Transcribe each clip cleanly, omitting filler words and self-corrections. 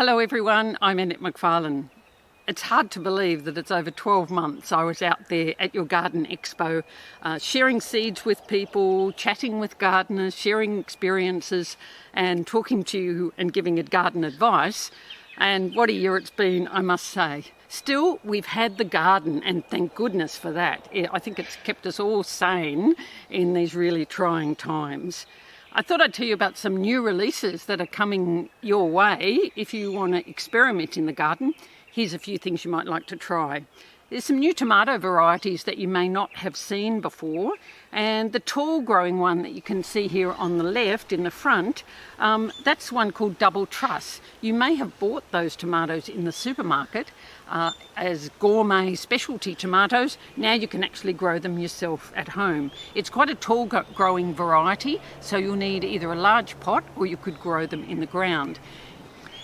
Hello everyone, I'm Annette McFarlane. It's hard to believe that it's over 12 months I was out there at your Garden Expo, sharing seeds with people, chatting with gardeners, sharing experiences and talking to you and giving garden advice. And what a year it's been, I must say. Still, we've had the garden, and thank goodness for that. I think it's kept us all sane in these really trying times. I thought I'd tell you about some new releases that are coming your way if you want to experiment in the garden. Here's a few things you might like to try. There's some new tomato varieties that you may not have seen before, and the tall growing one that you can see here on the left in the front, that's one called Double Truss. You may have bought those tomatoes in the supermarket as gourmet specialty tomatoes. Now you can actually grow them yourself at home. It's quite a tall growing variety, so you'll need either a large pot or you could grow them in the ground.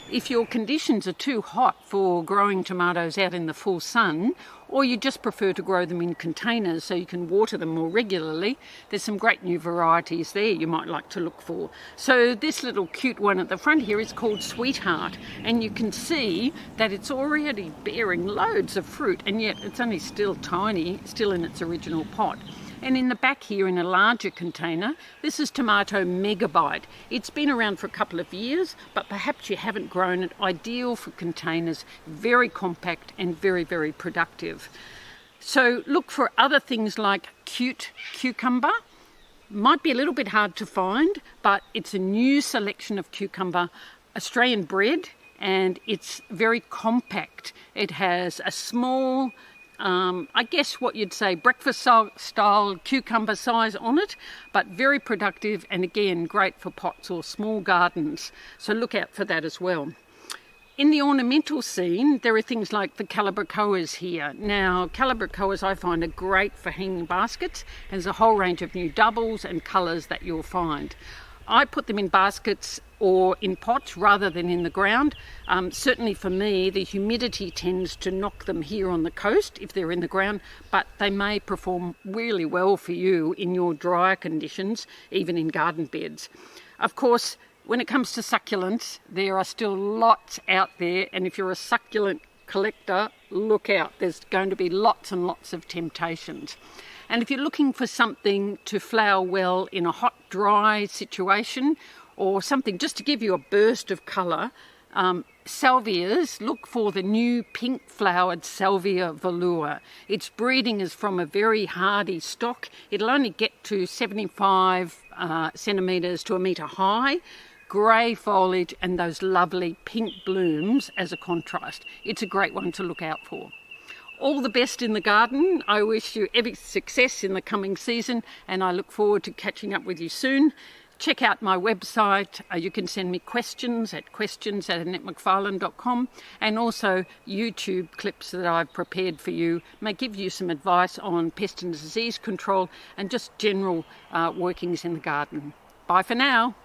If your conditions are too hot for growing tomatoes out in the full sun, or you just prefer to grow them in containers so you can water them more regularly, there's some great new varieties there you might like to look for. So this little cute one at the front here is called Sweetheart, and you can see that it's already bearing loads of fruit, and yet it's only still tiny, still in its original pot. And in the back here in a larger container, this is Tomato Megabyte. It's been around for a couple of years, but perhaps you haven't grown it. Ideal for containers, very compact and very, very productive. So look for other things like Cute Cucumber. Might be a little bit hard to find, but it's a new selection of cucumber, Australian bred, and it's very compact. It has a small, I guess what you'd say breakfast style cucumber size on it, but very productive and again great for pots or small gardens, so look out for that as well. In the ornamental scene, there are things like the Calabricoas here. Now, Calabricoas I find are great for hanging baskets, and there's a whole range of new doubles and colours that you'll find. I put them in baskets or in pots rather than in the ground. Certainly for me, the humidity tends to knock them here on the coast if they're in the ground, but they may perform really well for you in your drier conditions, even in garden beds. Of course, when it comes to succulents, there are still lots out there, and if you're a succulent collector, look out. There's going to be lots and lots of temptations. And if you're looking for something to flower well in a hot, dry situation, or something just to give you a burst of colour, Salvias, look for the new pink flowered Salvia velour. Its breeding is from a very hardy stock. It'll only get to 75 centimetres to a metre high. Grey foliage and those lovely pink blooms as a contrast. It's a great one to look out for. All the best in the garden. I wish you every success in the coming season, and I look forward to catching up with you soon. Check out my website. You can send me questions at annettemcfarlane.com, and also YouTube clips that I've prepared for you may give you some advice on pest and disease control and just general workings in the garden. Bye for now.